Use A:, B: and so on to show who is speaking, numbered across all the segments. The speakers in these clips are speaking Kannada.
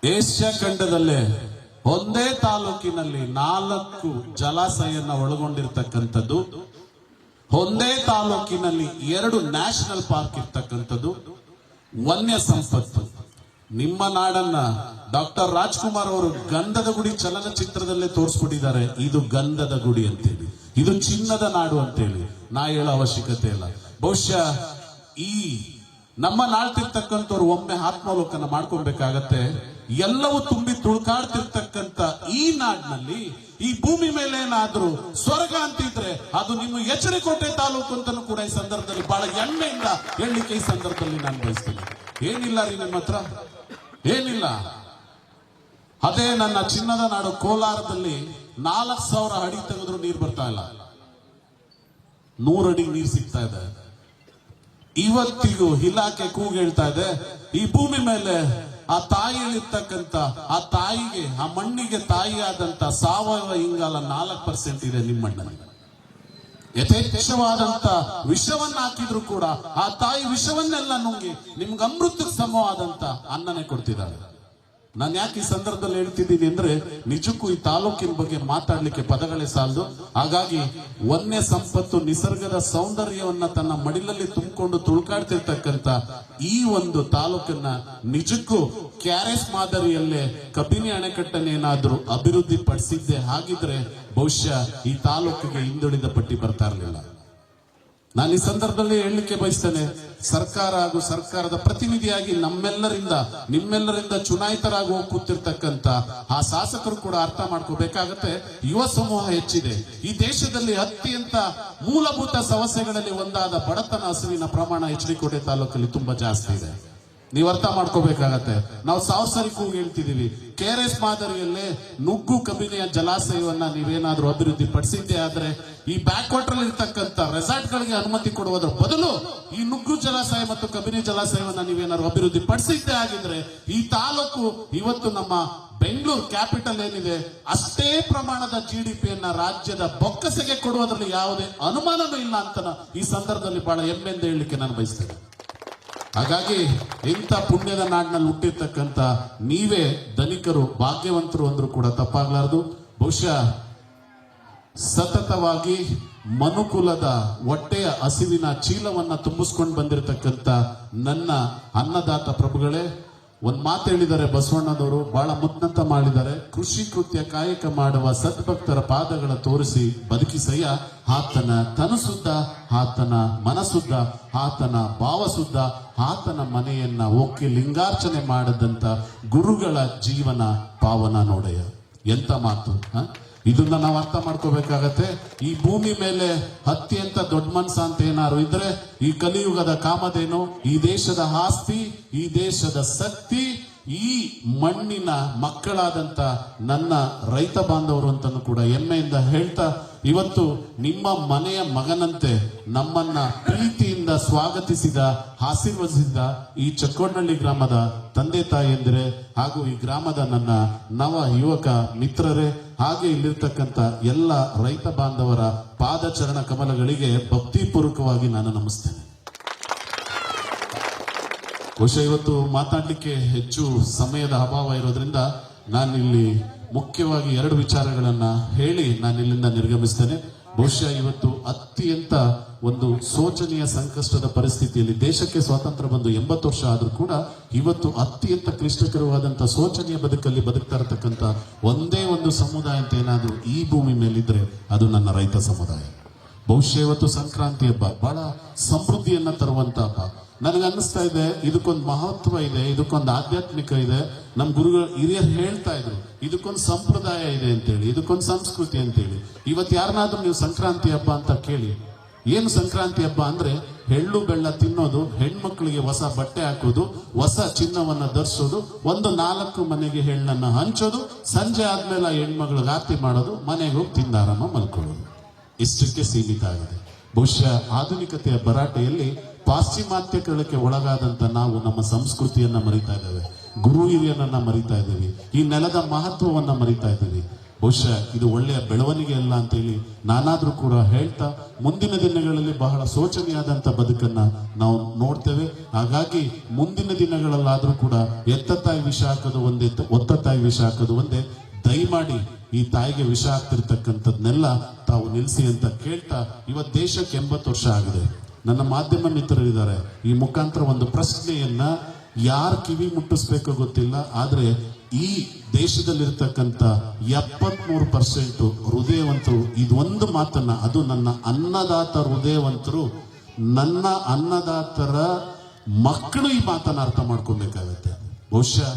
A: ಏಷ್ಯಾ ಖಂಡದಲ್ಲೇ ಒಂದೇ ತಾಲೂಕಿನಲ್ಲಿ 4 ಜಲಾಶಯನ ಒಳಗೊಂಡಿರ್ತಕ್ಕಂಥದ್ದು, ಒಂದೇ ತಾಲೂಕಿನಲ್ಲಿ 2 ನ್ಯಾಷನಲ್ ಪಾರ್ಕ್ ಇರ್ತಕ್ಕಂಥದ್ದು, ವನ್ಯ ಸಂಪತ್ತು. ನಿಮ್ಮ ನಾಡನ್ನ ಡಾಕ್ಟರ್ ರಾಜ್ಕುಮಾರ್ ಅವರು ಗಂಧದ ಗುಡಿ ಚಲನಚಿತ್ರದಲ್ಲೇ ತೋರಿಸ್ಬಿಟ್ಟಿದ್ದಾರೆ. ಇದು ಗಂಧದ ಗುಡಿ ಅಂತೇಳಿ, ಇದು ಚಿನ್ನದ ನಾಡು ಅಂತೇಳಿ ನಾ ಹೇಳೋ ಅವಶ್ಯಕತೆ ಇಲ್ಲ. ಬಹುಶಃ ಈ ನಮ್ಮ ನಾಳ್ತಿರ್ತಕ್ಕಂಥವ್ರು ಒಮ್ಮೆ ಆತ್ಮಾವಲೋಕನ ಮಾಡ್ಕೊಬೇಕಾಗತ್ತೆ. ಎಲ್ಲವೂ ತುಂಬಿ ತುಳ್ಕಾಡ್ತಿರ್ತಕ್ಕಂಥ ಈ ನಾಡಿನಲ್ಲಿ, ಈ ಭೂಮಿ ಮೇಲೆ ಏನಾದ್ರೂ ಸ್ವರ್ಗ ಅಂತಿದ್ರೆ ಅದು ನಿಮ್ಮ ಎಚರಿಕೋಟೆ ತಾಲೂಕು ಅಂತಲೂ ಕೂಡ ಈ ಸಂದರ್ಭದಲ್ಲಿ ಬಹಳ ಹೆಮ್ಮೆಯಿಂದ ಹೇಳಲಿಕ್ಕೆ ಈ ಸಂದರ್ಭದಲ್ಲಿ ನಾನು ಬಯಸ್ತೇನೆ. ಏನಿಲ್ಲ ರೀ ನಿಮ್ಮ ಹತ್ರ, ಏನಿಲ್ಲ. ಅದೇ ನನ್ನ ಚಿನ್ನದ ನಾಡು ಕೋಲಾರದಲ್ಲಿ 4,000 ಅಡಿ ತೆಗೆದ್ರು ನೀರು ಬರ್ತಾ ಇಲ್ಲ, 100 ಅಡಿ ನೀರು ಸಿಗ್ತಾ ಇದೆ. ಇವತ್ತಿಗೂ ಇಲಾಖೆ ಕೂಗು ಹೇಳ್ತಾ ಇದೆ, ಈ ಭೂಮಿ ಮೇಲೆ ಆ ತಾಯಿಯಲ್ಲಿರ್ತಕ್ಕಂಥ ಆ ತಾಯಿಗೆ, ಆ ಮಣ್ಣಿಗೆ ತಾಯಿಯಾದಂತ ಸಾವಯವ ಇಂಗಾಲ 4% ಇದೆ ನಿಮ್ಮ ಮಣ್ಣಲ್ಲಿ. ಯಥೇಚ್ಛವಾದಂತ ವಿಷವನ್ನ ಹಾಕಿದ್ರು ಕೂಡ ಆ ತಾಯಿ ವಿಷವನ್ನೆಲ್ಲ ನುಂಗಿ ನಿಮ್ಗೆ ಅಮೃತಕ್ಕೆ ಸಮವಾದಂತ ಅನ್ನನೇ ಕೊಡ್ತಿದ್ದಾರೆ. ನಾನು ಯಾಕೆ ಈ ಸಂದರ್ಭದಲ್ಲಿ ಹೇಳ್ತಿದ್ದೀನಿ ಅಂದ್ರೆ, ನಿಜಕ್ಕೂ ಈ ತಾಲೂಕಿನ ಬಗ್ಗೆ ಮಾತಾಡ್ಲಿಕ್ಕೆ ಪದಗಳೇ ಸಾಲದು. ಹಾಗಾಗಿ ವನ್ಯ ಸಂಪತ್ತು, ನಿಸರ್ಗದ ಸೌಂದರ್ಯವನ್ನ ತನ್ನ ಮಡಿಲಲ್ಲಿ ತುಂಬಿಕೊಂಡು ತುಳ್ಕಾಡ್ತಿರ್ತಕ್ಕಂಥ ಈ ಒಂದು ತಾಲೂಕನ್ನ ನಿಜಕ್ಕೂ ಕ್ಯಾರೆಸ್ ಮಾದರಿಯಲ್ಲೇ ಕಬಿನಿ ಅಣೆಕಟ್ಟನ್ನೇನಾದ್ರೂ ಅಭಿವೃದ್ಧಿ ಪಡಿಸಿದ್ದೆ ಆಗಿದ್ರೆ ಬಹುಶಃ ಈ ತಾಲೂಕಿಗೆ ಹಿಂದುಳಿದ ಪಟ್ಟಿ ಬರ್ತಾ ಇರಲಿಲ್ಲ. ನಾನು ಈ ಸಂದರ್ಭದಲ್ಲಿ ಹೇಳಲಿಕ್ಕೆ ಬಯಸ್ತೇನೆ, ಸರ್ಕಾರ ಹಾಗೂ ಸರ್ಕಾರದ ಪ್ರತಿನಿಧಿಯಾಗಿ ನಿಮ್ಮೆಲ್ಲರಿಂದ ಚುನಾಯಿತರಾಗಿ ಹೋಗಿ ಕೂತಿರ್ತಕ್ಕಂಥ ಆ ಶಾಸಕರು ಕೂಡ ಅರ್ಥ ಮಾಡ್ಕೋಬೇಕಾಗತ್ತೆ. ಯುವ ಸಮೂಹ ಹೆಚ್ಚಿದೆ ಈ ದೇಶದಲ್ಲಿ. ಅತ್ಯಂತ ಮೂಲಭೂತ ಸಮಸ್ಯೆಗಳಲ್ಲಿ ಒಂದಾದ ಬಡತನ, ಹಸಿವಿನ ಪ್ರಮಾಣ ಎಚ್.ಡಿ.ಕೋಟೆ ತಾಲೂಕಲ್ಲಿ ತುಂಬಾ ಜಾಸ್ತಿ ಇದೆ. ನೀವು ಅರ್ಥ ಮಾಡ್ಕೋಬೇಕಾಗತ್ತೆ. ನಾವು ಸಾವಸರಿ ಕೂಗಿ ಹೇಳ್ತಿದೀವಿ, ಕೆಆರ್ಎಸ್ ಮಾದರಿಯಲ್ಲೇ ನುಗ್ಗು ಕಬಿನಿಯ ಜಲಾಶಯವನ್ನ ನೀವೇನಾದ್ರೂ ಅಭಿವೃದ್ಧಿ ಪಡಿಸಿದ್ದೆ ಆದ್ರೆ ಈ ಬ್ಯಾಕ್ ವಾಟರ್ ಇರ್ತಕ್ಕಂಥ ರೆಸಾರ್ಟ್ ಗಳಿಗೆ ಅನುಮತಿ ಕೊಡುವುದರ ಬದಲು ಈ ನುಗ್ಗು ಜಲಾಶಯ ಮತ್ತು ಕಬಿನಿ ಜಲಾಶಯವನ್ನ ನೀವೇನಾದ್ರು ಅಭಿವೃದ್ಧಿ ಪಡಿಸಿದ್ದೆ ಆಗಿದ್ರೆ ಈ ತಾಲೂಕು ಇವತ್ತು ನಮ್ಮ ಬೆಂಗಳೂರು ಕ್ಯಾಪಿಟಲ್ ಏನಿದೆ ಅಷ್ಟೇ ಪ್ರಮಾಣದ GDP-ಯನ್ನ ರಾಜ್ಯದ ಬೊಕ್ಕಸೆಗೆ ಕೊಡುವುದರಲ್ಲಿ ಯಾವುದೇ ಅನುಮಾನವೂ ಇಲ್ಲ ಅಂತ ಈ ಸಂದರ್ಭದಲ್ಲಿ ಬಹಳ ಹೆಮ್ಮೆಯಿಂದ ಹೇಳಲಿಕ್ಕೆ ನಾನು ಬಯಸ್ತೇನೆ. ಹಾಗಾಗಿ ಇಂಥ ಪುಣ್ಯದ ನಾಡಿನಲ್ಲಿ ಹುಟ್ಟಿರ್ತಕ್ಕಂಥ ನೀವೇ ಧನಿಕರು, ಭಾಗ್ಯವಂತರು ಅಂದ್ರೂ ಕೂಡ ತಪ್ಪಾಗ್ಲಾರ್ದು. ಬಹುಶಃ ಸತತವಾಗಿ ಮನುಕುಲದ ಹೊಟ್ಟೆಯ ಹಸಿವಿನ ಚೀಲವನ್ನ ತುಂಬಿಸ್ಕೊಂಡು ಬಂದಿರತಕ್ಕಂಥ ನನ್ನ ಅನ್ನದಾತ ಪ್ರಭುಗಳೇ, ಒಂದ್ ಮಾತು ಹೇಳಿದ್ದಾರೆ ಬಸವಣ್ಣನವರು, ಬಹಳ ಮುತ್ನಂತ ಮಾಡಿದ್ದಾರೆ. ಕೃಷಿ ಕೃತ್ಯ ಕಾಯಕ ಮಾಡುವ ಸದ್ಭಕ್ತರ ಪಾದಗಳ ತೋರಿಸಿ ಬದುಕಿಸಯ್ಯ, ಆತನ ತನುಸುದ್ದ, ಆತನ ಮನಸುದ್ದ, ಆತನ ಭಾವಸುದ್ದ, ಆತನ ಮನೆಯನ್ನ ಒಕ್ಕಿ ಲಿಂಗಾರ್ಚನೆ ಮಾಡದಂತ ಗುರುಗಳ ಜೀವನ ಪಾವನ ನೋಡೆಯ. ಎಂತ ಮಾತು! ಇದನ್ನ ನಾವು ಅರ್ಥ ಮಾಡ್ಕೋಬೇಕಾಗತ್ತೆ. ಈ ಭೂಮಿ ಮೇಲೆ ಅತ್ಯಂತ ದೊಡ್ಡ ಮನ್ಸ ಅಂತ ಏನಾರು ಇದ್ರೆ ಈ ಕಲಿಯುಗದ ಕಾಮಧೇನು, ಈ ದೇಶದ ಆಸ್ತಿ, ಈ ದೇಶದ ಶಕ್ತಿ, ಈ ಮಣ್ಣಿನ ಮಕ್ಕಳಾದಂತ ನನ್ನ ರೈತ ಬಾಂಧವರು ಅಂತನೂ ಕೂಡ ಹೆಮ್ಮೆಯಿಂದ ಹೇಳ್ತಾ, ಇವತ್ತು ನಿಮ್ಮ ಮನೆಯ ಮಗನಂತೆ ನಮ್ಮನ್ನ ಪ್ರೀತಿಯಿಂದ ಸ್ವಾಗತಿಸಿದ, ಆಶೀರ್ವದಿಸಿದ ಈ ಚಕ್ಕೋಡ್ನಹಳ್ಳಿ ಗ್ರಾಮದ ತಂದೆ ತಾಯಿಯಂದಿರೆ ಹಾಗೂ ಈ ಗ್ರಾಮದ ನನ್ನ ನವ ಯುವಕ ಮಿತ್ರರೇ, ಹಾಗೆ ಇಲ್ಲಿರ್ತಕ್ಕಂಥ ಎಲ್ಲ ರೈತ ಬಾಂಧವರ ಪಾದಚರಣ ಕಮಲಗಳಿಗೆ ಭಕ್ತಿಪೂರ್ವಕವಾಗಿ ನಾನು ನಮಿಸ್ತೇನೆ. ಬಹುಶಃ ಇವತ್ತು ಮಾತಾಡ್ಲಿಕ್ಕೆ ಹೆಚ್ಚು ಸಮಯದ ಅಭಾವ ಇರೋದ್ರಿಂದ ನಾನಿಲ್ಲಿ ಮುಖ್ಯವಾಗಿ 2 ವಿಚಾರಗಳನ್ನ ಹೇಳಿ ನಾನು ಇಲ್ಲಿಂದ ನಿರ್ಗಮಿಸ್ತೇನೆ. ಬಹುಶಃ ಇವತ್ತು ಅತ್ಯಂತ ಒಂದು ಶೋಚನೀಯ ಸಂಕಷ್ಟದ ಪರಿಸ್ಥಿತಿಯಲ್ಲಿ ದೇಶಕ್ಕೆ ಸ್ವಾತಂತ್ರ್ಯ ಬಂದು 80 ವರ್ಷ ಆದ್ರೂ ಕೂಡ ಇವತ್ತು ಅತ್ಯಂತ ಕ್ಲಿಷ್ಟಕರವಾದಂತ ಶೋಚನೀಯ ಬದುಕಲ್ಲಿ ಬದುಕ್ತಾ ಇರತಕ್ಕಂತ ಒಂದೇ ಒಂದು ಸಮುದಾಯ ಅಂತ ಏನಾದ್ರೂ ಈ ಭೂಮಿ ಮೇಲಿದ್ರೆ ಅದು ನನ್ನ ರೈತ ಸಮುದಾಯ. ಬಹುಶಃ ಇವತ್ತು ಸಂಕ್ರಾಂತಿ ಹಬ್ಬ ಬಹಳ ಸಮೃದ್ಧಿಯನ್ನ ತರುವಂತ ಹಬ್ಬ. ನನಗನ್ನಿಸ್ತಾ ಇದೆ ಇದಕ್ಕೊಂದು ಮಹತ್ವ ಇದೆ, ಇದಕ್ಕೊಂದು ಆಧ್ಯಾತ್ಮಿಕ ಇದೆ. ನಮ್ಮ ಗುರುಗಳು ಹಿರಿಯರು ಹೇಳ್ತಾ ಇದ್ರು ಇದಕ್ಕೊಂದು ಸಂಪ್ರದಾಯ ಇದೆ ಅಂತೇಳಿ, ಇದಕ್ಕೊಂದು ಸಂಸ್ಕೃತಿ ಅಂತೇಳಿ. ಇವತ್ತು ಯಾರನ್ನಾದ್ರೂ ನೀವು ಸಂಕ್ರಾಂತಿ ಹಬ್ಬ ಅಂತ ಕೇಳಿ, ಏನು ಸಂಕ್ರಾಂತಿ ಹಬ್ಬ ಅಂದ್ರೆ ಎಳ್ಳು ಬೆಲ್ಲ ತಿನ್ನೋದು, ಹೆಣ್ಮಕ್ಳಿಗೆ ಹೊಸ ಬಟ್ಟೆ ಹಾಕೋದು, ಹೊಸ ಚಿನ್ನವನ್ನ ಧರಿಸೋದು, 4 ಮನೆಗೆ ಹೆಣ್ಣನ್ನ ಹಂಚೋದು, ಸಂಜೆ ಆದ್ಮೇಲೆ ಹೆಣ್ಮಕ್ಳಿಗೆ ಆರತಿ ಮಾಡೋದು, ಮನೆಗೆ ಹೋಗಿ ತಿಂದಾರಾಮ ಮಲ್ಕೊಳ್ಳೋದು, ಇಷ್ಟಕ್ಕೆ ಸೀಮಿತ ಆಗಿದೆ. ಬಹುಶಃ ಆಧುನಿಕತೆಯ ಭರಾಟೆಯಲ್ಲಿ ಪಾಶ್ಚಿಮಾತ್ಯಗಳಿಗೆ ಒಳಗಾದಂತ ನಾವು ನಮ್ಮ ಸಂಸ್ಕೃತಿಯನ್ನ ಮರಿತಾ ಇದ್ದೇವೆ, ಗುರು ಹಿರಿಯರನ್ನ ಮರಿತಾ ಇದ್ದೀವಿ, ಈ ನೆಲದ ಮಹತ್ವವನ್ನ ಮರಿತಾ ಇದ್ದೀವಿ. ಬಹುಶಃ ಇದು ಒಳ್ಳೆಯ ಬೆಳವಣಿಗೆ ಅಲ್ಲ ಅಂತೇಳಿ ನಾನಾದ್ರೂ ಕೂಡ ಹೇಳ್ತಾ, ಮುಂದಿನ ದಿನಗಳಲ್ಲಿ ಬಹಳ ಶೋಚನೀಯಾದಂತ ಬದುಕನ್ನ ನಾವು ನೋಡ್ತೇವೆ. ಹಾಗಾಗಿ ಮುಂದಿನ ದಿನಗಳಲ್ಲಾದ್ರೂ ಕೂಡ ಎತ್ತ ತಾಯಿ ವಿಷ ಹಾಕೋದು ಒಂದೇ, ಒತ್ತ ತಾಯಿ ವಿಷ ಹಾಕೋದು ಒಂದೇ. ದಯಮಾಡಿ ಈ ತಾಯಿಗೆ ವಿಷ ಆಗ್ತಿರ್ತಕ್ಕಂಥದ್ನೆಲ್ಲ ತಾವು ನಿಲ್ಲಿಸಿ ಅಂತ ಕೇಳ್ತಾ, ಇವತ್ತು ದೇಶಕ್ಕೆ 80 ವರ್ಷ ಆಗಿದೆ. ನನ್ನ ಮಾಧ್ಯಮ ಮಿತ್ರರಿದ್ದಾರೆ, ಈ ಮುಖಾಂತರ ಒಂದು ಪ್ರಶ್ನೆಯನ್ನ ಯಾರು ಕಿವಿ ಮುಟ್ಟಿಸ್ಬೇಕೋ ಗೊತ್ತಿಲ್ಲ, ಆದ್ರೆ ಈ ದೇಶದಲ್ಲಿರ್ತಕ್ಕಂಥ 73% ಹೃದಯವಂತರು ಇದೊಂದು ಮಾತನ್ನ, ಅದು ನನ್ನ ಅನ್ನದಾತ ಹೃದಯವಂತರು, ನನ್ನ ಅನ್ನದಾತರ ಮಕ್ಕಳು ಈ ಮಾತನ್ನ ಅರ್ಥ ಮಾಡ್ಕೊಬೇಕಾಗತ್ತೆ. ಬಹುಶಃ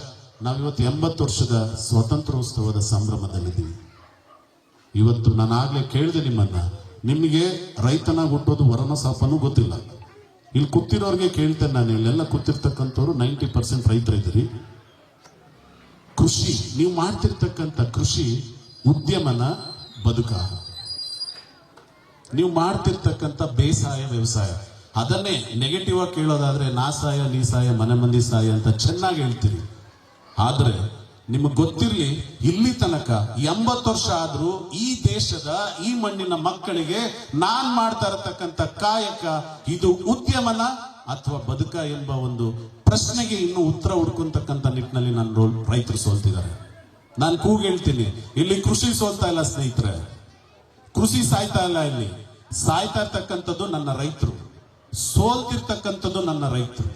A: ನಾವಿವತ್ತು 80 ವರ್ಷದ ಸ್ವಾತಂತ್ರ್ಯೋತ್ಸವದ ಸಂಭ್ರಮದಲ್ಲಿದ್ದೀವಿ. ಇವತ್ತು ನಾನು ಆಗ್ಲೇ ಕೇಳಿದೆ ನಿಮಗೆ ರೈತನಾಗಿ ಹುಟ್ಟೋದು ವರನ ಸಾಪನೂ ಗೊತ್ತಿಲ್ಲ. ಇಲ್ಲಿ ಕೂತಿರೋರ್ಗೆ ಕೇಳ್ತೇನೆ ನಾನು, ಇಲ್ಲೆಲ್ಲ ಕೂತಿರ್ತಕ್ಕಂಥವ್ರು 90% ರೈತರಿದ್ದೀರಿ. ಕೃಷಿ, ನೀವು ಮಾಡ್ತಿರ್ತಕ್ಕಂಥ ಕೃಷಿ ಉದ್ಯಮನ ಬದುಕ, ನೀವು ಮಾಡ್ತಿರ್ತಕ್ಕಂಥ ಬೇಸಾಯ ವ್ಯವಸಾಯ, ಅದನ್ನೇ ನೆಗೆಟಿವ್ ಆಗಿ ಕೇಳೋದಾದ್ರೆ ನಾ ಸಾಯ ನೀ ಸಾಯ ಮನೆ ಮಂದಿ ಸಾಯ ಅಂತ ಚೆನ್ನಾಗಿ ಹೇಳ್ತೀರಿ. ಆದ್ರೆ ನಿಮಗೆ ಗೊತ್ತಿರಲಿ, ಇಲ್ಲಿ ತನಕ 80 ವರ್ಷ ಆದ್ರೂ ಈ ದೇಶದ ಈ ಮಣ್ಣಿನ ಮಕ್ಕಳಿಗೆ ನಾನ್ ಮಾಡ್ತಾ ಇರತಕ್ಕಂಥ ಕಾಯಕ ಇದು ಉದ್ಯಮನ ಅಥವಾ ಬದುಕ ಎಂಬ ಒಂದು ಪ್ರಶ್ನೆಗೆ ಇನ್ನು ಉತ್ತರ ಹುಡ್ಕೊಂತಕ್ಕಂಥ ನಿಟ್ಟಿನಲ್ಲಿ ನನ್ನ ರೈತರು ಸೋಲ್ತಿದ್ದಾರೆ. ನಾನು ಕೂಗ್ ಹೇಳ್ತೀನಿ, ಇಲ್ಲಿ ಕೃಷಿ ಸೋಲ್ತಾ ಇಲ್ಲ ಸ್ನೇಹಿತರೆ, ಕೃಷಿ ಸಾಯ್ತಾ ಇಲ್ಲ. ಇಲ್ಲಿ ಸಾಯ್ತಾ ಇರ್ತಕ್ಕಂಥದ್ದು ನನ್ನ ರೈತರು, ಸೋಲ್ತಿರ್ತಕ್ಕಂಥದ್ದು ನನ್ನ ರೈತರು.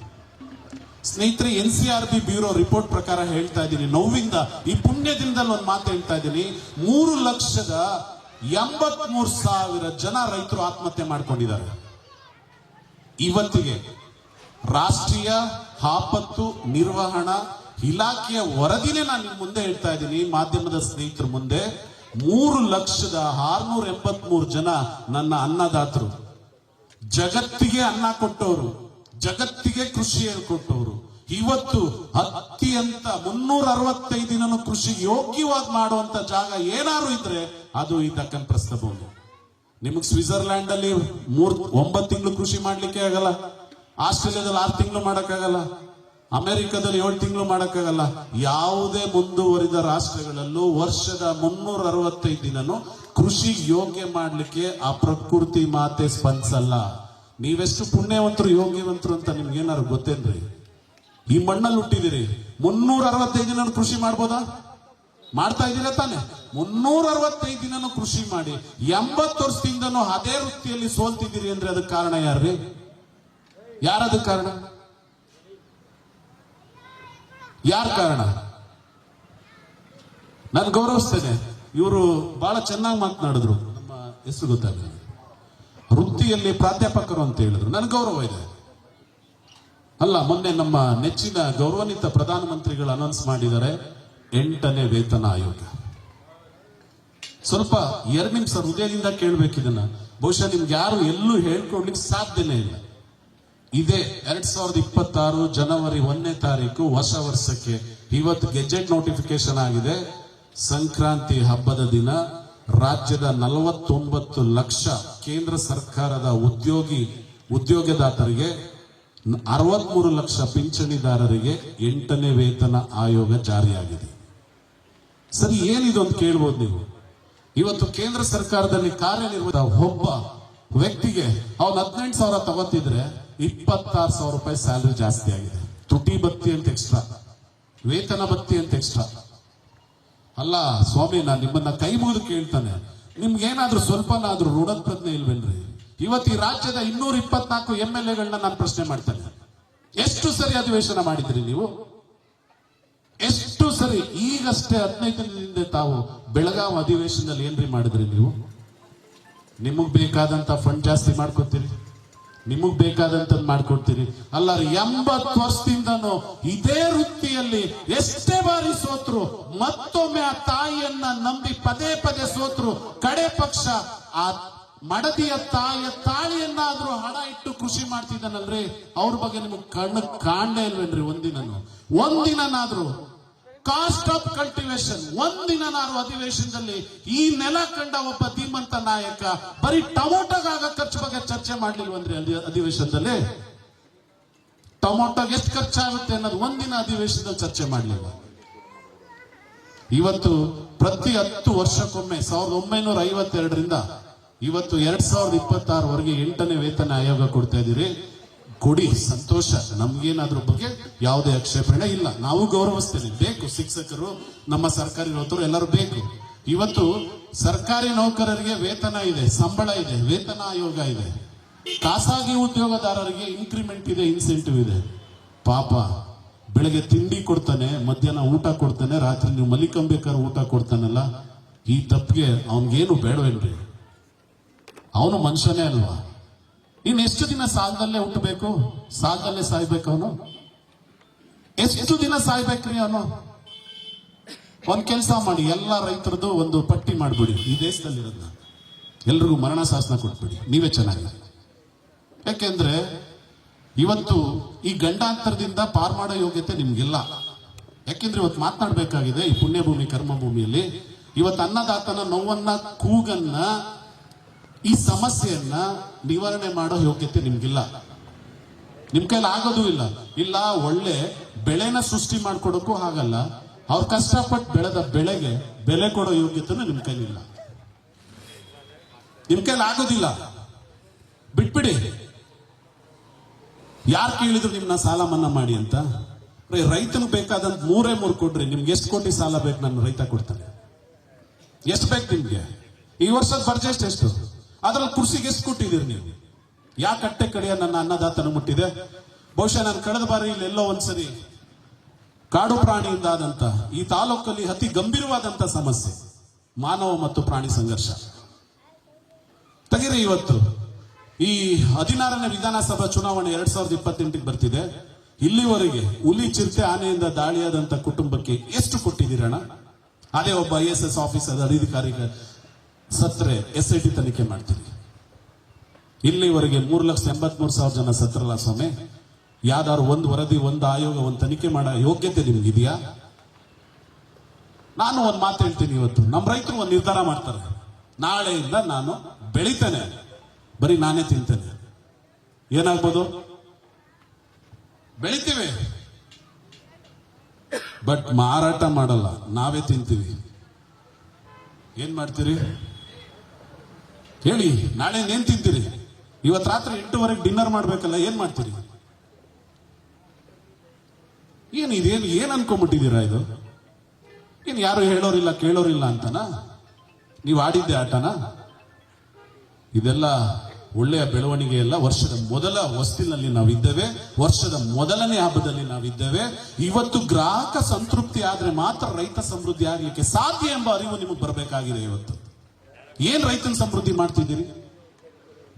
A: ಸ್ನೇಹಿತರೆ, NCRB ಬ್ಯೂರೋ ರಿಪೋರ್ಟ್ ಪ್ರಕಾರ ಹೇಳ್ತಾ ಇದ್ದೀನಿ, ನೋವಿಂದ ಈ ಪುಣ್ಯ ದಿನದಲ್ಲಿ ಒಂದು ಮಾತು ಹೇಳ್ತಾ ಇದ್ದೀನಿ, 3,83,000 ಜನ ರೈತರು ಆತ್ಮಹತ್ಯೆ ಮಾಡ್ಕೊಂಡಿದ್ದಾರೆ. ಇವತ್ತಿಗೆ ರಾಷ್ಟ್ರೀಯ ಆಪತ್ತು ನಿರ್ವಹಣಾ ಇಲಾಖೆಯ ವರದಿನೇ ನಾನು ನಿಮ್ ಮುಂದೆ ಹೇಳ್ತಾ ಇದ್ದೀನಿ, ಮಾಧ್ಯಮದ ಸ್ನೇಹಿತರ ಮುಂದೆ. 3,683,000 ಜನ ನನ್ನ ಅನ್ನದಾತರು, ಜಗತ್ತಿಗೆ ಅನ್ನ ಕೊಟ್ಟವರು, ಜಗತ್ತಿಗೆ ಕೃಷಿ ಹೇಳ್ಕೊಟ್ಟವರು. ಇವತ್ತು ಅತ್ಯಂತ 365 ದಿನನೂ ಕೃಷಿ ಯೋಗ್ಯವಾಗಿ ಮಾಡುವಂತ ಜಾಗ ಏನಾದ್ರು ಇದ್ರೆ ಅದು ಈ ದಕ್ಕನ್ ಪ್ರಸ್ಥಭೂಮಿ. ನಿಮಗೆ ಸ್ವಿಟ್ಜರ್ಲ್ಯಾಂಡ್ ಅಲ್ಲಿ 9 ತಿಂಗಳು ಕೃಷಿ ಮಾಡ್ಲಿಕ್ಕೆ ಆಗಲ್ಲ, ಆಸ್ಟ್ರೇಲಿಯಾದಲ್ಲಿ 6 ತಿಂಗಳು ಮಾಡಕ್ಕಾಗಲ್ಲ, ಅಮೆರಿಕದಲ್ಲಿ 7 ತಿಂಗಳು ಮಾಡಕ್ಕಾಗಲ್ಲ. ಯಾವುದೇ ಮುಂದುವರಿದ ರಾಷ್ಟ್ರಗಳಲ್ಲೂ ವರ್ಷದ 365 ದಿನನೂ ಕೃಷಿ ಯೋಗ್ಯ ಮಾಡ್ಲಿಕ್ಕೆ ಆ ಪ್ರಕೃತಿ ಮಾತೆ ಸ್ಪಂದಿಸಲ್ಲ. ನೀವೆಷ್ಟು ಪುಣ್ಯವಂತರು ಯೋಗ್ಯವಂತರು ಅಂತ ನಿಮ್ಗೆ ಏನಾದ್ರು ಗೊತ್ತೇನ್ರಿ? ಈ ಮಣ್ಣಲ್ಲಿ ಹುಟ್ಟಿದಿರಿ, 365 ದಿನ ಕೃಷಿ ಮಾಡ್ಬೋದಾ? ಮಾಡ್ತಾ ಇದ್ದೀರಾ ತಾನೆ? 365 ದಿನನೂ ಕೃಷಿ ಮಾಡಿ 80 ವರ್ಷದಿಂದನೂ ಅದೇ ವೃತ್ತಿಯಲ್ಲಿ ಸೋಲ್ತಿದ್ದೀರಿ ಅಂದ್ರೆ ಅದಕ್ಕೆ ಕಾರಣ ಯಾರ್ರಿ? ಯಾರದಕ್ಕೆ ಕಾರಣ? ಯಾರ ಕಾರಣ? ನಾನು ಗೌರವಿಸ್ತೇನೆ, ಇವರು ಬಹಳ ಚೆನ್ನಾಗಿ ಮಾತನಾಡಿದ್ರು. ನಮ್ಮ ಹೆಸರು ಗೊತ್ತಾಗಲ್ಲ, ವೃತ್ತಿಯಲ್ಲಿ ಪ್ರಾಧ್ಯಾಪಕರು ಅಂತ ಹೇಳಿದ್ರು, ನನಗೆ ಗೌರವ ಇದೆ. ಅಲ್ಲ, ಮೊನ್ನೆ ನಮ್ಮ ನೆಚ್ಚಿನ ಗೌರವಾನ್ವಿತ ಪ್ರಧಾನಮಂತ್ರಿಗಳು ಅನೌನ್ಸ್ ಮಾಡಿದ್ದಾರೆ 8ನೇ ವೇತನ ಆಯೋಗ. ಸ್ವಲ್ಪ 2 ನಿಮಿಷ ಹೃದಯದಿಂದ ಕೇಳ್ಬೇಕಿದನ್ನ, ಬಹುಶಃ ನಿಮ್ಗೆ ಯಾರು ಎಲ್ಲೂ ಹೇಳ್ಕೊಡ್ಲಿಕ್ಕೆ ಸಾಧ್ಯನೇ ಇಲ್ಲ. ಇದೇ 2026 ಜನವರಿ 1ನೇ ತಾರೀಕು ಹೊಸ ವರ್ಷಕ್ಕೆ ಇವತ್ತು ಗೆಜೆಟ್ ನೋಟಿಫಿಕೇಶನ್ ಆಗಿದೆ. ಸಂಕ್ರಾಂತಿ ಹಬ್ಬದ ದಿನ ರಾಜ್ಯದ 49 ಲಕ್ಷ ಕೇಂದ್ರ ಸರ್ಕಾರದ ಉದ್ಯೋಗದಾತರಿಗೆ, 63 ಲಕ್ಷ ಪಿಂಚಣಿದಾರರಿಗೆ 8ನೇ ವೇತನ ಆಯೋಗ ಜಾರಿಯಾಗಿದೆ. ಸರಿ, ಏನಿದು ಅಂತ ಕೇಳ್ಬೋದು ನೀವು. ಇವತ್ತು ಕೇಂದ್ರ ಸರ್ಕಾರದಲ್ಲಿ ಕಾರ್ಯನಿರ್ವಹಿಸಿದ ಒಬ್ಬ ವ್ಯಕ್ತಿಗೆ ಅವನು 18,000 ತಗೋತಿದ್ರೆ 26,000 ರೂಪಾಯಿ ಸ್ಯಾಲರಿ ಜಾಸ್ತಿ ಆಗಿದೆ. ತುಟಿ ಬತ್ತಿ ಅಂತ ಎಕ್ಸ್ಟ್ರಾ, ವೇತನ ಬತ್ತಿ ಅಂತ ಎಕ್ಸ್ಟ್ರಾ. ಅಲ್ಲ ಸ್ವಾಮಿ, ನಾನು ನಿಮ್ಮನ್ನ ಕೈ ಮುಗಿದು ಕೇಳ್ತಾನೆ, ನಿಮ್ಗೇನಾದ್ರೂ ಸ್ವಲ್ಪನಾದ್ರೂ ಋಣದ ಪ್ರಜ್ಞೆ ಇಲ್ವೇನ್ರಿ? ಇವತ್ತು ಈ ರಾಜ್ಯದ 224 MLAಗಳನ್ನ ನಾನು ಪ್ರಶ್ನೆ ಮಾಡ್ತೇನೆ, ಎಷ್ಟು ಸರಿ ಅಧಿವೇಶನ ಮಾಡಿದ್ರಿ ನೀವು? ಎಷ್ಟು ಸರಿ? ಈಗಷ್ಟೇ 15 ದಿನದಿಂದ ತಾವು ಬೆಳಗಾವಿ ಅಧಿವೇಶನದಲ್ಲಿ ಏನ್ರಿ ಮಾಡಿದ್ರಿ ನೀವು? ನಿಮಗ್ ಬೇಕಾದಂತ ಫಂಡ್ ಜಾಸ್ತಿ ಮಾಡ್ಕೊತೀರಿ, ನಿಮಗ್ ಬೇಕಾದಂತದ್ ಮಾಡ್ಕೊಡ್ತೀರಿ. ಅಲ್ಲ, 80 ವರ್ಷದಿಂದನೂ ಇದೇ ವೃತ್ತಿಯಲ್ಲಿ ಎಷ್ಟೇ ಬಾರಿ ಸೋತ್ರು, ಮತ್ತೊಮ್ಮೆ ಆ ತಾಯಿಯನ್ನ ನಂಬಿ ಪದೇ ಪದೇ ಸೋತ್ರು, ಕಡೆ ಪಕ್ಷ ಆ ಮಡದಿಯ ತಾಯಿಯ ತಾಳಿಯನ್ನಾದ್ರೂ ಹಣ ಇಟ್ಟು ಕೃಷಿ ಮಾಡ್ತಿದ್ದಾನಲ್ರಿ, ಅವ್ರ ಬಗ್ಗೆ ನಿಮಗೆ ಕಣ್ಣು ಕಾಣಲೇ ಇಲ್ವೇನ್ರಿ? ಒಂದಿನನಾದ್ರೂ ಕಾಸ್ಟ್ ಆಫ್ ಕಲ್ಟಿವೇಶನ್ ಒಂದಿನನಾದ್ರೂ ಅಧಿವೇಶನದಲ್ಲಿ ಈ ನೆಲ ಕಂಡ ಒಬ್ಬ ಧೀಮಂತ ನಾಯಕ ಬರೀ ಟೊಮೊಟೊಗಾಗ ಖರ್ಚು ಬಗ್ಗೆ ಚರ್ಚೆ ಮಾಡ್ಲಿಲ್ವಂದ್ರಿ ಅಧಿವೇಶನದಲ್ಲಿ? ಟೊಮೊಟೊಗೆ ಎಷ್ಟು ಖರ್ಚಾಗುತ್ತೆ ಅನ್ನೋದು ಒಂದಿನ ಅಧಿವೇಶನದಲ್ಲಿ ಚರ್ಚೆ ಮಾಡ್ಲಿಲ್ಲ. ಇವತ್ತು ಪ್ರತಿ 10 ವರ್ಷಕ್ಕೊಮ್ಮೆ 1952ರಿಂದ ಇವತ್ತು 2026ವರೆಗೆ 8ನೇ ವೇತನ ಆಯೋಗ ಕೊಡ್ತಾ ಇದೀರಿ. ಕೊಡಿ, ಸಂತೋಷ. ನಮ್ಗೇನಾದ್ರ ಬಗ್ಗೆ ಯಾವುದೇ ಆಕ್ಷೇಪಣೆ ಇಲ್ಲ. ನಾವು ಗೌರವಿಸ್ತೇನೆ. ಬೇಕು ಶಿಕ್ಷಕರು, ನಮ್ಮ ಸರ್ಕಾರಿ ನೌಕರರು ಎಲ್ಲರೂ ಬೇಕು. ಇವತ್ತು ಸರ್ಕಾರಿ ನೌಕರರಿಗೆ ವೇತನ ಇದೆ, ಸಂಬಳ ಇದೆ, ವೇತನ ಆಯೋಗ ಇದೆ. ಖಾಸಗಿ ಉದ್ಯೋಗದಾರರಿಗೆ ಇನ್ಕ್ರಿಮೆಂಟ್ ಇದೆ, ಇನ್ಸೆಂಟಿವ್ ಇದೆ. ಪಾಪ ಬೆಳಗ್ಗೆ ತಿಂಡಿ ಕೊಡ್ತಾನೆ, ಮಧ್ಯಾಹ್ನ ಊಟ ಕೊಡ್ತಾನೆ, ರಾತ್ರಿ ನೀವು ಮಲಿಕಂಬೇಕಾದ್ರೆ ಊಟ ಕೊಡ್ತಾನಲ್ಲ. ಈ ತಪ್ಪಿಗೆ ಅವನ್ಗೇನು ಬೇಡವೇನ್ರಿ? ಅವನು ಮನುಷ್ಯನೇ ಅಲ್ವಾ? ಎಷ್ಟು ದಿನ ಸಾಲದಲ್ಲೇ ಹುಟ್ಟಬೇಕು, ಸಾಲದಲ್ಲೇ ಸಾಯ್ಬೇಕು? ಅವನು ಎಷ್ಟು ದಿನ ಸಾಯ್ಬೇಕ್ರಿ? ಅವನು ಒಂದ್ ಕೆಲಸ ಮಾಡಿ, ಎಲ್ಲ ರೈತರದ್ದು ಒಂದು ಪಟ್ಟಿ ಮಾಡ್ಬಿಡಿ, ಈ ದೇಶದಲ್ಲಿರೋದನ್ನ ಎಲ್ರಿಗೂ ಮರಣ ಶಾಸನ ಕೊಟ್ಬಿಡಿ, ನೀವೇ ಚೆನ್ನಾಗಿ. ಯಾಕೆಂದ್ರೆ ಇವತ್ತು ಈ ಗಂಡಾಂತರದಿಂದ ಪಾರ್ ಮಾಡೋ ಯೋಗ್ಯತೆ ನಿಮ್ಗಿಲ್ಲ. ಯಾಕೆಂದ್ರೆ ಇವತ್ತು ಮಾತನಾಡ್ಬೇಕಾಗಿದೆ ಈ ಪುಣ್ಯಭೂಮಿ ಕರ್ಮಭೂಮಿಯಲ್ಲಿ. ಇವತ್ತು ಅನ್ನದಾತನ ನೋವನ್ನ, ಕೂಗನ್ನ, ಈ ಸಮಸ್ಯೆಯನ್ನ ನಿವಾರಣೆ ಮಾಡೋ ಯೋಗ್ಯತೆ ನಿಮ್ಗಿಲ್ಲ. ನಿಮ್ ಕೈಲಿ ಆಗೋದು ಇಲ್ಲ. ಇಲ್ಲ, ಒಳ್ಳೆ ಬೆಳೆನ ಸೃಷ್ಟಿ ಮಾಡ್ಕೊಡಕ್ಕೂ ಆಗಲ್ಲ. ಅವ್ರು ಕಷ್ಟಪಟ್ಟು ಬೆಳೆದ ಬೆಳೆಗೆ ಬೆಲೆ ಕೊಡೋ ಯೋಗ್ಯತೆನೂ ನಿಮ್ ಕೈಲಿಲ್ಲ. ನಿಮ್ ಕೈಲಿ ಆಗೋದಿಲ್ಲ, ಬಿಟ್ಬಿಡಿ. ಯಾರು ಕೇಳಿದ್ರು ನಿಮ್ನ ಸಾಲ ಮನ್ನಾ ಮಾಡಿ ಅಂತ? ರೈತನಿಗೆ ಬೇಕಾದಂತ 3 ಕೊಡ್ರಿ. ನಿಮ್ಗೆ ಎಷ್ಟು ಕೋಟಿ ಸಾಲ ಬೇಕು? ನನ್ನ ರೈತ ಕೊಡ್ತಾನೆ. ಎಷ್ಟು ಬೇಕು ನಿಮ್ಗೆ? ಈ ವರ್ಷದ ಬಜೆಟ್ ಎಷ್ಟು? ಅದ್ರಲ್ಲಿ ಕೃಷಿಗೆ ಎಷ್ಟು ಕೊಟ್ಟಿದ್ದೀರಿ ನೀವು? ಯಾ ಕಟ್ಟೆ ಕಡೆಯ ನನ್ನ ಅನ್ನದಾತನ ಮುಟ್ಟಿದೆ? ಬಹುಶಃ ನಾನು ಕಳೆದ ಬಾರಿ ಇಲ್ಲೆಲ್ಲೋ ಒಂದ್ಸರಿ ಕಾಡು ಪ್ರಾಣಿಯಿಂದ ಆದಂತ ಈ ತಾಲೂಕಲ್ಲಿ ಅತಿ ಗಂಭೀರವಾದಂತ ಸಮಸ್ಯೆ ಮಾನವ ಮತ್ತು ಪ್ರಾಣಿ ಸಂಘರ್ಷ ತೆಗಿರಿ. ಇವತ್ತು ಈ 16ನೇ ವಿಧಾನಸಭಾ ಚುನಾವಣೆ 2028ಗೆ ಬರ್ತಿದೆ. ಇಲ್ಲಿವರೆಗೆ ಹುಲಿ, ಚಿರತೆ, ಆನೆಯಿಂದ ದಾಳಿಯಾದಂತ ಕುಟುಂಬಕ್ಕೆ ಎಷ್ಟು ಕೊಟ್ಟಿದ್ದೀರಣ್ಣ? ಅದೇ ಒಬ್ಬ IAS ಆಫೀಸರ್ ಅಧಿಕಾರಿ ಸತ್ರೆ SIT ತನಿಖೆ ಮಾಡ್ತೀರಿ. ಇಲ್ಲಿವರೆಗೆ 3,83,000 ಜನ ಸತ್ರಲ್ಲ ಸ್ವಾಮಿ. ಯಾವ್ದಾದ್ರು ಒಂದು ವರದಿ, ಒಂದು ಆಯೋಗ, ಒಂದು ತನಿಖೆ ಮಾಡೋ ಯೋಗ್ಯತೆ ನಿಮ್ಗಿದೆಯಾ? ನಾನು ಒಂದು ಮಾತು ಹೇಳ್ತೀನಿ. ಇವತ್ತು ನಮ್ಮ ರೈತರು ಒಂದು ನಿರ್ಧಾರ ಮಾಡ್ತಾರೆ, ನಾಳೆಯಿಂದ ನಾನು ಬೆಳಿತೇನೆ, ಬರೀ ನಾನೇ ತಿಂತೇನೆ. ಏನಾಗ್ಬೋದು? ಬೆಳಿತೀವಿ, ಬಟ್ ಮಾರಾಟ ಮಾಡಲ್ಲ, ನಾವೇ ತಿಂತೀವಿ. ಏನ್ ಮಾಡ್ತೀರಿ ಹೇಳಿ? ನಾಳೆ ಏನ್ ತಿಂತೀರಿ? ಇವತ್ತು ರಾತ್ರಿ 8ವರೆಗೆ ಡಿನ್ನರ್ ಮಾಡ್ಬೇಕಲ್ಲ, ಏನ್ ಮಾಡ್ತೀರಿ? ಏನ್ ಅನ್ಕೊಂಡ್ಬಿಟ್ಟಿದ್ದೀರಾ? ಇದು ಏನ್ ಯಾರು ಹೇಳೋರಿಲ್ಲ ಕೇಳೋರಿಲ್ಲ ಅಂತನಾ? ನೀವು ಆಡಿದ್ದೆ ಆಟನಾ? ಇದೆಲ್ಲ ಒಳ್ಳೆಯ ಬೆಳವಣಿಗೆ ಎಲ್ಲ. ವರ್ಷದ ಮೊದಲ ಹೊಸ್ತಿನಲ್ಲಿ ನಾವಿದ್ದೇವೆ, ವರ್ಷದ ಮೊದಲನೇ ಹಬ್ಬದಲ್ಲಿ ನಾವಿದ್ದೇವೆ. ಇವತ್ತು ಗ್ರಾಹಕ ಸಂತೃಪ್ತಿ ಆದ್ರೆ ಮಾತ್ರ ರೈತ ಸಮೃದ್ಧಿ ಆಗ್ಲಿಕ್ಕೆ ಸಾಧ್ಯ ಎಂಬ ಅರಿವು ನಿಮಗೆ ಬರಬೇಕಾಗಿದೆ. ಇವತ್ತು ಏನ್ ರೈತನ ಸಮೃದ್ಧಿ ಮಾಡ್ತಿದ್ದೀರಿ?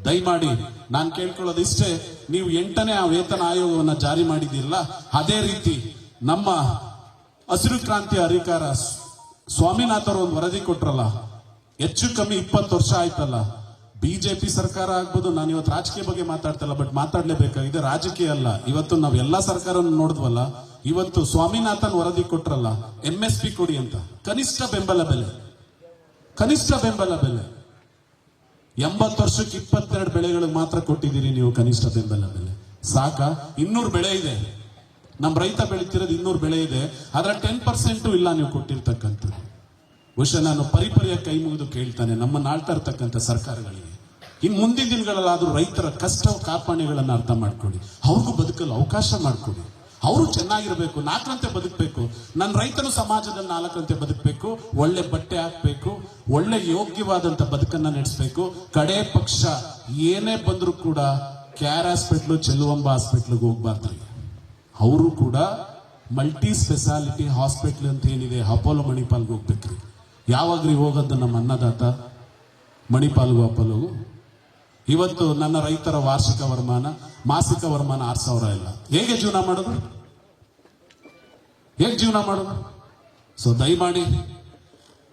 A: ದಯಮಾಡಿ ನಾನು ಕೇಳ್ಕೊಳ್ಳೋದು ಇಷ್ಟೇ, ನೀವು 8ನೇ ವೇತನ ಆಯೋಗವನ್ನ ಜಾರಿ ಮಾಡಿದಿರಲ್ಲ, ಅದೇ ರೀತಿ ನಮ್ಮ ಹಸಿರು ಕ್ರಾಂತಿ ಅಧಿಕಾರ ಸ್ವಾಮಿನಾಥ್ ಅವರು ಒಂದು ವರದಿ ಕೊಟ್ರಲ್ಲ, ಹೆಚ್ಚು ಕಮ್ಮಿ 20 ವರ್ಷ ಆಯ್ತಲ್ಲ. ಬಿಜೆಪಿ ಸರ್ಕಾರ ಆಗ್ಬೋದು, ನಾನು ಇವತ್ತು ರಾಜಕೀಯ ಬಗ್ಗೆ ಮಾತಾಡ್ತಲ್ಲ, ಬಟ್ ಮಾತಾಡ್ಲೇಬೇಕಾಗಿದೆ. ರಾಜಕೀಯ ಅಲ್ಲ, ಇವತ್ತು ನಾವ್ ಎಲ್ಲಾ ಸರ್ಕಾರ ನೋಡಿದ್ವಲ್ಲ. ಇವತ್ತು ಸ್ವಾಮಿನಾಥನ್ ವರದಿ ಕೊಟ್ರಲ್ಲ, MSP ಕೊಡಿ ಅಂತ, ಕನಿಷ್ಠ ಬೆಂಬಲ ಬೆಲೆ, ಕನಿಷ್ಠ ಬೆಂಬಲ ಬೆಲೆ. 80 ವರ್ಷಕ್ಕೆ 22 ಬೆಳೆಗಳಿಗೆ ಮಾತ್ರ ಕೊಟ್ಟಿದ್ದೀರಿ ನೀವು ಕನಿಷ್ಠ ಬೆಂಬಲ ಬೆಲೆ. ಸಾಕ? 200 ಬೆಳೆ ಇದೆ, ನಮ್ಮ ರೈತ ಬೆಳೀತಿರೋದು 200 ಬೆಳೆ ಇದೆ, ಅದರ 10% ಇಲ್ಲ ನೀವು ಕೊಟ್ಟಿರ್ತಕ್ಕಂಥದ್ದು. ಬಹುಶಃ ನಾನು ಪರಿಪರಿಯ ಕೈ ಮುಗಿದು ಕೇಳ್ತಾನೆ ನಮ್ಮನ್ನ ಆಳ್ತಾ ಇರ್ತಕ್ಕಂಥ ಸರ್ಕಾರಗಳಿಗೆ, ಇನ್ ಮುಂದಿನ ದಿನಗಳಲ್ಲಾದ್ರೂ ರೈತರ ಕಷ್ಟ ಕಾರ್ಪಣ್ಯಗಳನ್ನ ಅರ್ಥ ಮಾಡ್ಕೊಳ್ಳಿ, ಅವ್ರಿಗೂ ಬದುಕಲು ಅವಕಾಶ ಮಾಡ್ಕೊಡಿ. ಅವರು ಚೆನ್ನಾಗಿರ್ಬೇಕು, 4ರಂತೆ ಬದುಕಬೇಕು. ನನ್ನ ರೈತನು ಸಮಾಜದಲ್ಲಿ 4ರಂತೆ ಬದುಕಬೇಕು, ಒಳ್ಳೆ ಬಟ್ಟೆ ಹಾಕ್ಬೇಕು, ಒಳ್ಳೆ ಯೋಗ್ಯವಾದಂತ ಬದುಕನ್ನ ನಡೆಸಬೇಕು. ಕಡೆ ಪಕ್ಷ ಏನೇ ಬಂದ್ರು ಕೂಡ ಕ್ಯಾರ್ ಹಾಸ್ಪಿಟ್ಲು, ಚೆಲುವಂಬ ಹಾಸ್ಪಿಟ್ಲಿಗೆ ಹೋಗ್ಬಾರ್ದ್ರಿ. ಅವರು ಕೂಡ ಮಲ್ಟಿ ಸ್ಪೆಷಾಲಿಟಿ ಹಾಸ್ಪಿಟ್ಲ್ ಅಂತ ಏನಿದೆ, ಅಪೋಲೋ ಮಣಿಪಾಲ್ಗೆ ಹೋಗ್ಬೇಕ್ರಿ. ಯಾವಾಗ್ರಿ ಹೋಗೋದು ನಮ್ಮ ಅನ್ನದಾತ? ಮಣಿಪಾಲ್ಗೂ ಅಪೋಲೋಗೂ. ಇವತ್ತು ನನ್ನ ರೈತರ ವಾರ್ಷಿಕ ವರಮಾನ, ಮಾಸಿಕ ವರಮಾನ 6,000 ಇಲ್ಲ. ಹೇಗೆ ಜೀವನ ಮಾಡೋದು? ಹೇಗೆ ಜೀವನ ಮಾಡೋದು? ಸೊ ದಯಮಾಡಿ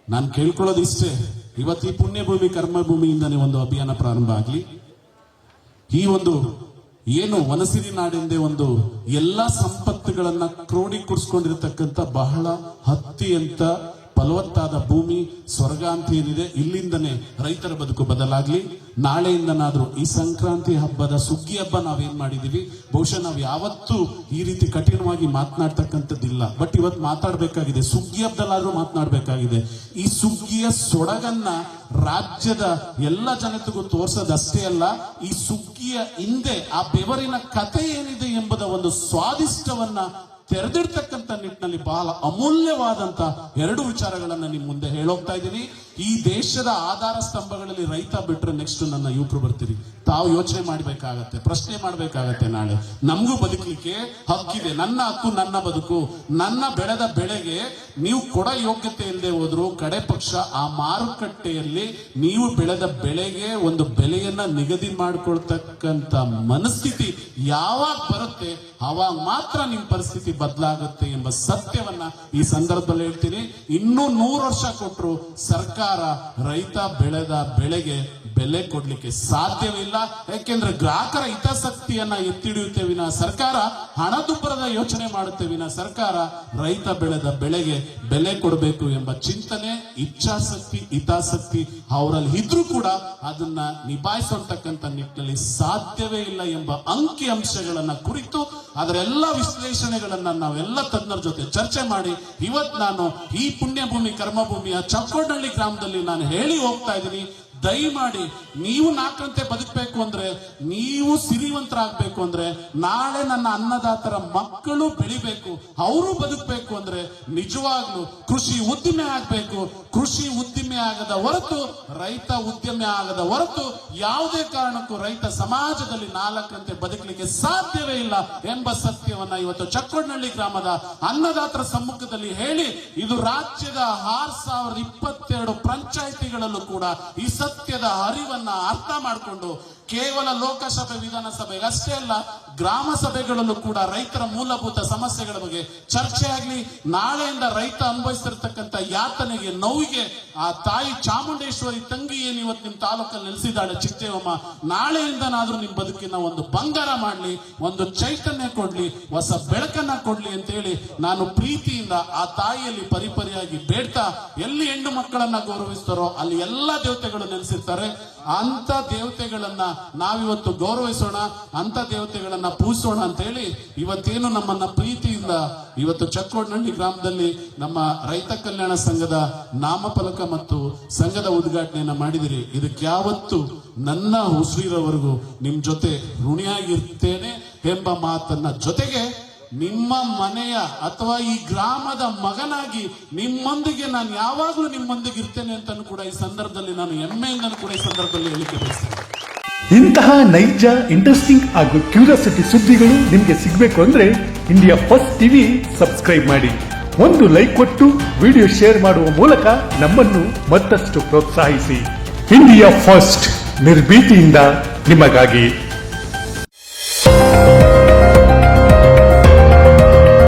A: ನಾನು ಕೇಳ್ಕೊಳ್ಳೋದು ಇಷ್ಟೇ, ಇವತ್ತು ಈ ಪುಣ್ಯಭೂಮಿ ಕರ್ಮಭೂಮಿಯಿಂದನೇ ಒಂದು ಅಭಿಯಾನ ಪ್ರಾರಂಭ ಆಗಲಿ. ಈ ಒಂದು ಏನು ವನಸಿರಿ ನಾಡಿಂದೆ ಒಂದು ಎಲ್ಲಾ ಸಂಪತ್ತುಗಳನ್ನ ಕ್ರೋಢೀಕರಿಸಿಕೊಂಡಿರತಕ್ಕಂಥ ಬಹಳ ಅತ್ಯಂತ ಫಲವತ್ತಾದ ಭೂಮಿ ಸ್ವರ್ಗ ಅಂತ ಏನಿದೆ, ಇಲ್ಲಿಂದನೇ ರೈತರ ಬದುಕು ಬದಲಾಗ್ಲಿ. ನಾಳೆಯಿಂದನಾದ್ರೂ ಈ ಸಂಕ್ರಾಂತಿ ಹಬ್ಬದ ಸುಗ್ಗಿ ಹಬ್ಬ ನಾವೇನ್ ಮಾಡಿದೀವಿ, ಬಹುಶಃ ನಾವು ಯಾವತ್ತೂ ಈ ರೀತಿ ಕಠಿಣವಾಗಿ ಮಾತನಾಡ್ತಕ್ಕಂಥದ್ದಿಲ್ಲ. ಬಟ್ ಇವತ್ತು ಮಾತಾಡ್ಬೇಕಾಗಿದೆ, ಸುಗ್ಗಿ ಹಬ್ಬದಲ್ಲಾದ್ರೂ ಮಾತನಾಡ್ಬೇಕಾಗಿದೆ. ಈ ಸುಗ್ಗಿಯ ಸೊಡಗನ್ನ ರಾಜ್ಯದ ಎಲ್ಲ ಜನತೆಗೂ ತೋರ್ಸೋದಷ್ಟೇ ಅಲ್ಲ, ಈ ಸುಗ್ಗಿಯ ಹಿಂದೆ ಆ ಬೆವರಿನ ಕಥೆ ಏನಿದೆ ಎಂಬುದ ಒಂದು ಸ್ವಾದಿಷ್ಟವನ್ನ ತೆರೆದಿಡ್ತಕ್ಕಂಥ ನಿಟ್ಟಿನಲ್ಲಿ ಬಹಳ ಅಮೂಲ್ಯವಾದಂತ 2 ವಿಚಾರಗಳನ್ನ ನಿಮ್ ಮುಂದೆ ಹೇಳೋಗ್ತಾ ಇದ್ದೀನಿ. ಈ ದೇಶದ ಆಧಾರ ಸ್ತಂಭಗಳಲ್ಲಿ ರೈತ ಬಿಟ್ರೆ ನೆಕ್ಸ್ಟ್ ನನ್ನ ಯುವಕರು ಬರ್ತೀರಿ. ತಾವು ಯೋಚನೆ ಮಾಡ್ಬೇಕಾಗತ್ತೆ, ಪ್ರಶ್ನೆ ಮಾಡ್ಬೇಕಾಗತ್ತೆ. ನಾಳೆ ನಮಗೂ ಬದುಕಲಿಕ್ಕೆ ಹಕ್ಕಿದೆ. ನನ್ನ ಹಕ್ಕು ನನ್ನ ಬದುಕು. ನನ್ನ ಬೆಳೆದ ಬೆಳೆಗೆ ನೀವು ಕೊಡ ಯೋಗ್ಯತೆ ಇಲ್ಲದೆ ಹೋದ್ರು ಕಡೆ ಪಕ್ಷ ಆ ಮಾರುಕಟ್ಟೆಯಲ್ಲಿ ನೀವು ಬೆಳೆದ ಬೆಳೆಗೆ ಒಂದು ಬೆಲೆಯನ್ನ ನಿಗದಿ ಮಾಡ್ಕೊಳ್ತಕ್ಕಂತ ಮನಸ್ಥಿತಿ ಯಾವಾಗ ಬರುತ್ತೆ ಅವಾಗ ಮಾತ್ರ ನಿಮ್ ಪರಿಸ್ಥಿತಿ ಬದಲಾಗುತ್ತೆ ಎಂಬ ಸತ್ಯವನ್ನ ಈ ಸಂದರ್ಭದಲ್ಲಿ ಹೇಳ್ತೀನಿ. ಇನ್ನೂ 100 ವರ್ಷ ಕೊಟ್ಟರು ಸರ್ಕಾರ ರೈತ ಬೆಳೆದ ಬೆಳೆಗೆ ಬೆಲೆ ಕೊಡ್ಲಿಕ್ಕೆ ಸಾಧ್ಯವಿಲ್ಲ. ಯಾಕೆಂದ್ರೆ ಗ್ರಾಹಕರ ಹಿತಾಸಕ್ತಿಯನ್ನ ಎತ್ತಿಡಿಯುತ್ತೆ ವಿನ ಸರ್ಕಾರ ಹಣದುಬ್ಬರದ ಯೋಚನೆ ಮಾಡುತ್ತೆ ವಿನ ಸರ್ಕಾರ ರೈತ ಬೆಳೆದ ಬೆಳೆಗೆ ಬೆಲೆ ಕೊಡಬೇಕು ಎಂಬ ಚಿಂತನೆ, ಇಚ್ಛಾಸಕ್ತಿ, ಹಿತಾಸಕ್ತಿ ಅವರಲ್ಲಿ ಇದ್ರೂ ಕೂಡ ಅದನ್ನ ನಿಭಾಯಿಸತಕ್ಕಂತ ನಿಟ್ಟಿನಲ್ಲಿ ಸಾಧ್ಯವೇ ಇಲ್ಲ ಎಂಬ ಅಂಕಿ ಅಂಶಗಳನ್ನ ಕುರಿತು ಅದರೆಲ್ಲ ವಿಶ್ಲೇಷಣೆಗಳನ್ನ ನಾವೆಲ್ಲ ತಜ್ಞರ ಜೊತೆ ಚರ್ಚೆ ಮಾಡಿ ಇವತ್ತು ನಾನು ಈ ಪುಣ್ಯಭೂಮಿ ಕರ್ಮಭೂಮಿಯ ಚಕ್ಕೋಡಹಳ್ಳಿ ಗ್ರಾಮದಲ್ಲಿ ನಾನು ಹೇಳಿ ಹೋಗ್ತಾ ಇದ್ದೀನಿ. ದಯಮಾಡಿ ನೀವು 4 ಗಂಟೆ ಬದುಕಬೇಕು ಅಂದ್ರೆ, ನೀವು ಸಿರಿವಂತರಾಗಬೇಕು ಅಂದ್ರೆ, ನಾಳೆ ನನ್ನ ಅನ್ನದಾತರ ಮಕ್ಕಳು ಬೆಳಿಬೇಕು, ಅವರು ಬದುಕಬೇಕು ಅಂದ್ರೆ ನಿಜವಾಗ್ಲೂ ಕೃಷಿ ಉದ್ದಿಮೆ ಆಗ್ಬೇಕು. ಕೃಷಿ ಉದ್ದಿಮೆ ಆಗದ ಹೊರತು, ರೈತ ಉದ್ಯಮಿ ಆಗದ ಹೊರತು ಯಾವುದೇ ಕಾರಣಕ್ಕೂ ರೈತ ಸಮಾಜದಲ್ಲಿ 4 ಗಂಟೆ ಬದುಕಲಿಕ್ಕೆ ಸಾಧ್ಯವೇ ಇಲ್ಲ ಎಂಬ ಸತ್ಯವನ್ನ ಇವತ್ತು ಚಕ್ಕೋಡಹಳ್ಳಿ ಗ್ರಾಮದ ಅನ್ನದಾತರ ಸಮ್ಮುಖದಲ್ಲಿ ಹೇಳಿ, ಇದು ರಾಜ್ಯದ 6022 ಪಂಚಾಯಿತಿಗಳಲ್ಲೂ ಕೂಡ ಈ ಸತ್ಯದ ಅರಿವನ್ನ ಅರ್ಥ ಮಾಡಿಕೊಂಡು ಕೇವಲ ಲೋಕಸಭೆ ವಿಧಾನಸಭೆಗೆ ಅಷ್ಟೇ ಅಲ್ಲ, ಗ್ರಾಮ ಸಭೆಗಳಲ್ಲೂ ಕೂಡ ರೈತರ ಮೂಲಭೂತ ಸಮಸ್ಯೆಗಳ ಬಗ್ಗೆ ಚರ್ಚೆ ಆಗ್ಲಿ. ನಾಳೆಯಿಂದ ರೈತ ಅನುಭವಿಸಿರ್ತಕ್ಕಂಥ ಯಾತನೆಗೆ, ನೋವಿಗೆ ಆ ತಾಯಿ ಚಾಮುಂಡೇಶ್ವರಿ ತಂಗಿ ಏನ್ ಇವತ್ತು ನಿಮ್ ತಾಲೂಕಲ್ಲಿ ನೆಲೆಸಿದ್ದಾಳೆ ಚಿಕ್ಕದೇವಮ್ಮ, ನಾಳೆಯಿಂದನಾದ್ರೂ ನಿಮ್ ಬದುಕಿನ ಒಂದು ಬಂಗಾರ ಮಾಡ್ಲಿ, ಒಂದು ಚೈತನ್ಯ ಕೊಡ್ಲಿ, ಹೊಸ ಬೆಳಕನ್ನ ಕೊಡ್ಲಿ ಅಂತ ಹೇಳಿ ನಾನು ಪ್ರೀತಿಯಿಂದ ಆ ತಾಯಿಯಲ್ಲಿ ಪರಿಪರಿಯಾಗಿ ಬೇಡ್ತಾ, ಎಲ್ಲಿ ಹೆಣ್ಣು ಮಕ್ಕಳನ್ನ ಗೌರವಿಸ್ತಾರೋ ಅಲ್ಲಿ ಎಲ್ಲಾ ದೇವತೆಗಳು ನೆಲೆಸಿರ್ತಾರೆ. ಅಂತ ದೇವತೆಗಳನ್ನ ನಾವಿವತ್ತು ಗೌರವಿಸೋಣ, ಅಂತ ದೇವತೆಗಳನ್ನ ಪೂಜಿಸೋಣ ಅಂತ ಹೇಳಿ ಇವತ್ತೇನು ನಮ್ಮನ್ನ ಪ್ರೀತಿಯಿಂದ ಇವತ್ತು ಚಕ್ಕೋಡಹಳ್ಳಿ ಗ್ರಾಮದಲ್ಲಿ ನಮ್ಮ ರೈತ ಕಲ್ಯಾಣ ಸಂಘದ ನಾಮಫಲಕ ಮತ್ತು ಸಂಘದ ಉದ್ಘಾಟನೆಯನ್ನ ಮಾಡಿದಿರಿ. ಇದಕ್ಕೆ ಯಾವತ್ತು ನನ್ನ ಉಸಿರಿರೋವರೆಗೂ ನಿಮ್ ಜೊತೆ ಋಣಿಯಾಗಿರ್ತೇನೆ ಎಂಬ ಮಾತನ್ನ, ಜೊತೆಗೆ ನಿಮ್ಮ ಮನೆಯ ಅಥವಾ ಈ ಗ್ರಾಮದ ಮಗನಾಗಿ ನಿಮ್ಮೊಂದಿಗೆ ನಾನು ಯಾವಾಗಲೂ ನಿಮ್ಮೊಂದಿಗೆ ಇರ್ತೇನೆ ಅಂತ ಕೂಡ ಈ ಸಂದರ್ಭದಲ್ಲಿ ನಾನು ಹೆಮ್ಮೆಯಿಂದ ಕೂಡ ಈ ಸಂದರ್ಭದಲ್ಲಿ ಹೇಳಿಕೆ ಬಯಸ್ತೇನೆ.
B: ಇಂತಹ ನೈಜ, ಇಂಟ್ರೆಸ್ಟಿಂಗ್ ಹಾಗೂ ಕ್ಯೂರಿಯಾಸಿಟಿ ಸುದ್ದಿಗಳು ನಿಮಗೆ ಸಿಗಬೇಕು ಅಂದ್ರೆ ಇಂಡಿಯಾ ಫಸ್ಟ್ ಟಿವಿ ಸಬ್ಸ್ಕ್ರೈಬ್ ಮಾಡಿ. ಒಂದು ಲೈಕ್ ಕೊಟ್ಟು ವಿಡಿಯೋ ಶೇರ್ ಮಾಡುವ ಮೂಲಕ ನಮ್ಮನ್ನು ಮತ್ತಷ್ಟು ಪ್ರೋತ್ಸಾಹಿಸಿ. ಇಂಡಿಯಾ ಫಸ್ಟ್, ನಿರ್ಭೀತಿಯಿಂದ ನಿಮಗಾಗಿ.